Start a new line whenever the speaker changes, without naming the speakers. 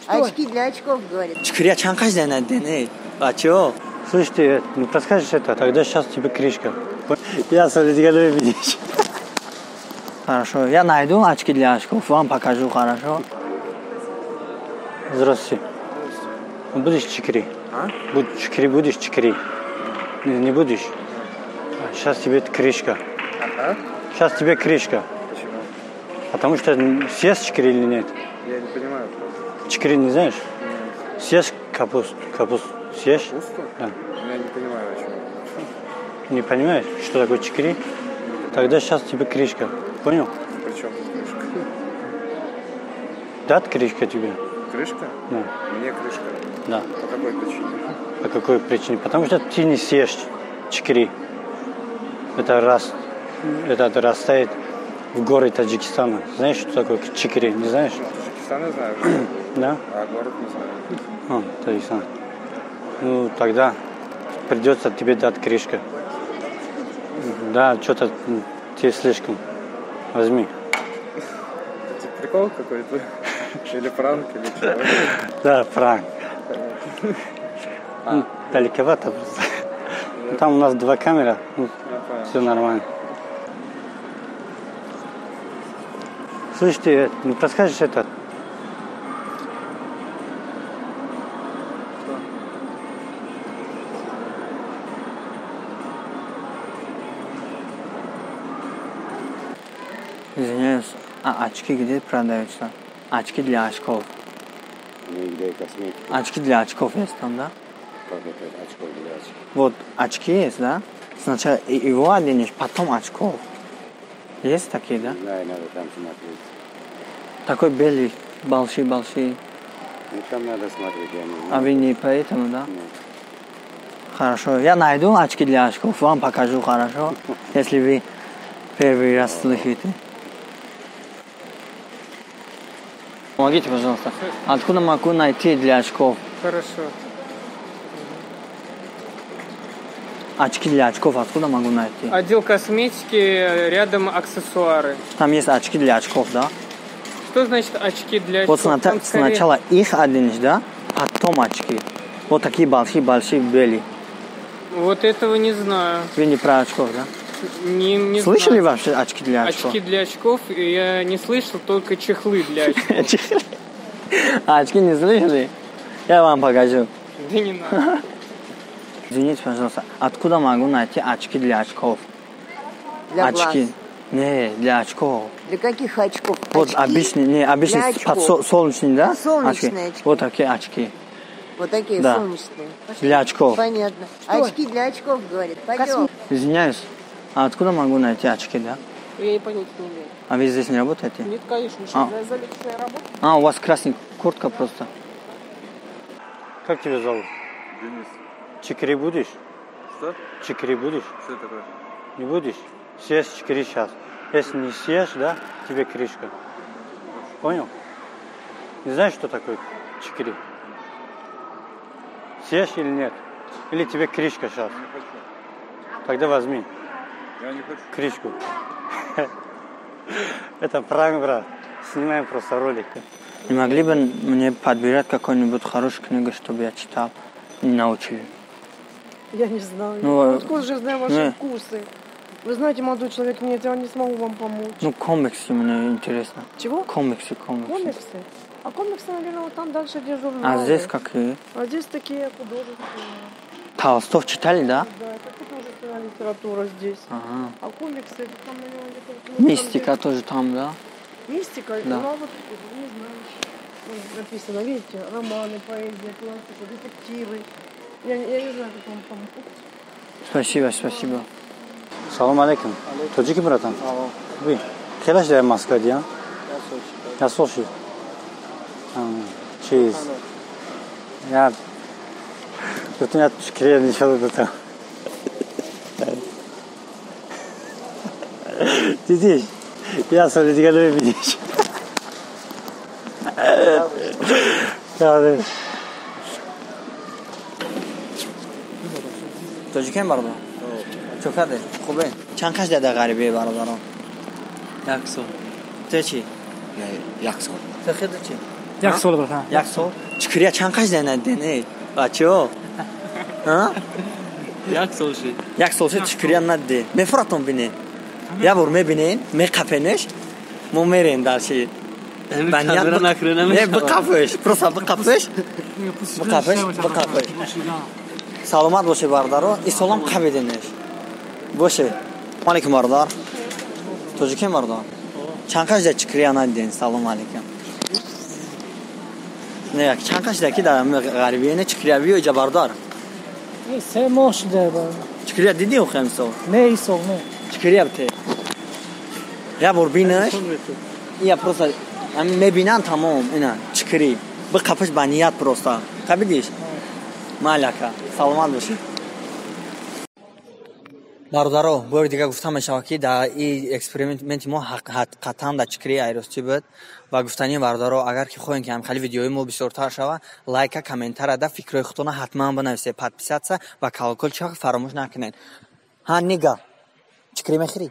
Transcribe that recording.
Очки для очков, говорит.
Чикрия чанкаш дэнэ. А чё?
Слышь, ты не подскажешь это, тогда сейчас тебе крышка. Я солидгадой видишь.
Хорошо, я найду очки для очков, вам покажу, хорошо?
Здравствуйте. Будешь чикри?
А?
Чикри будешь, чикри? Не будешь? Сейчас тебе крышка.
А?
Сейчас тебе крышка.
Почему?
Потому что съешь чикри или нет?
Я не понимаю.
Чикри не знаешь?
Нет.
Съешь капусту? Съешь?
Пусто?
Да.
Я не понимаю, о чем.
Не понимаешь, что такое чикри? Тогда сейчас тебе крышка. Понял?
При чем тут крышка?
Дат крышка тебе?
Крышка?
Да.
Мне крышка.
Да.
По какой причине?
По какой причине? Потому что ты не съешь чикри. Это растает в горе Таджикистана. Знаешь, что такое чикри? Не знаешь?
Таджикистан я знаю.
Да?
А город не знаю.
Таджикистан. Ну, тогда придется тебе дать крышка. Да, что-то тебе слишком. Возьми.
Это прикол какой-то? Или пранк, или что?
Да, пранк. Далековато просто. Там у нас 2 камеры. Все нормально. Слышь, ты не подскажешь это?
Извиняюсь, а очки где продаются? Очки для очков.
Нигде косметика.
Очки для очков есть там, да?
Как это очков для очков?
Вот очки есть, да? Сначала его оденешь, потом очков. Есть такие, да?
Знаю, надо там смотреть.
Такой белый, большой.
Ну там надо смотреть, я не знаю.
А вы не поэтому, да?
Нет.
Хорошо, я найду очки для очков, вам покажу, хорошо? Если вы первый раз слышите. Помогите, пожалуйста. Откуда могу найти для очков?
Хорошо.
Очки для очков откуда могу найти?
Отдел косметики, рядом аксессуары.
Там есть очки для очков, да?
Что значит очки для
Вот
очков? Там скорее-
сначала их оденешь, да? Потом очки. Вот такие большие белые.
Вот этого не знаю.
Вы не про очков, да?
Не
Слышали
знаю.
вообще очки для очков?
Очки для очков я не слышал, только чехлы для очков.
А очки не слышали? Я вам покажу.
Да не надо.
Извините, пожалуйста, откуда могу найти очки для очков?
Для
очки.
глаз.
Не, для очков.
Для каких очков?
Вот
Очки
обычные,
для очков.
солнечные, да?
Солнечные очки.
Вот такие очки.
Вот такие
Да.
солнечные.
Для очков.
Понятно. Очки для очков, говорит. Пойдем.
Извиняюсь, а откуда могу найти очки, да?
Я и понять не имею.
А вы здесь не работаете?
Нет, конечно,
А.
за личная работа.
А, у вас красная куртка просто.
Как тебя зовут?
Денис.
Чикри будешь?
Что?
Чикри будешь?
Что такое?
Не будешь? Съешь чикри сейчас. Если не съешь, да, тебе крышка. Понял? Не знаешь, что такое чикри? Съешь или нет? Или тебе крышка сейчас?
Не хочу.
Тогда возьми
Я не хочу.
крышку. Это пранк, брат. Снимаем просто ролик.
Не могли бы мне подбирать какую-нибудь хорошую книгу, чтобы я читал и научил?
Я не знаю.
Ну,
Откуда же я знаю ваши
не.
вкусы? Вы знаете, молодой человек, нет, я не смогу вам помочь.
Ну, комиксы мне интересно.
Чего?
Комиксы.
Комиксы? А комиксы, наверное, вот там дальше, где журналы.
А здесь какие?
А здесь такие художественные.
Толстов читали, да?
Да, это художественная литература здесь.
Ага.
А комиксы, это там, наверное, где-то... ну,
Мистика
там,
тоже там, да?
где- Мистика?
Да.
Ну, а вот, не знаю. Вот написано, видите, романы, поэзия, классика, детективы. Я не знаю, как вам помочь.
Спасибо.
Салам алейкум. Тоджики, братан? Вы? Хелаш да Москва, да? Я Сочи. Чиз. Я... Тут у меня чикри ничего не там. Видишь? Я солидгадой видишь.
Тоҷикем бародар? Чӣ карде? Хубе? Чанд каш дада ғарибӣ бародарон?
1 сол.
Те чӣ?
Я 1 сол.
Те хиди чӣ?
Як сол брат.
Як сол? Чикрия чанд қажда надден, бачо? Як солши чикрия надде. Мефратон бинен. Я бор мебинен, меқапенеш. Мо мерен дарши. Баният не бақафеш, просто бақафеш. Бақафеш. Саломат боше бардаро, и салом қабеденеш. Боше. Алейкум бардар. Тоҷикем бардар. Чанд қажда чикрия надден, салом алейкум. Не, чанд қажда ки дар ғарбиене чикрия биё иҷа бардар.
Се моҳ шуда ба.
Чикрия диди ухем сол.
Не исол не.
Чикрия бте. Я бор бинеш. Я просто мебинам тамом ина чикри. Бақафеш ба ният просто. Қабидиш? Маляка. Саломат бошед. Бародаро, бори дига гуфтам мешавад ки дар ин эксперименти мо ҳақиқатан дар чикри айросчӣ буд ва гуфтани бародаро агар ки хоҳем ки ҳамхали видеои мо бисёртар шава лайка комментария да фикрҳои худтона ҳатман бинависед подписатсия ва колоколчиро фаромӯш накунед. Нига чикри мехӯрӣ?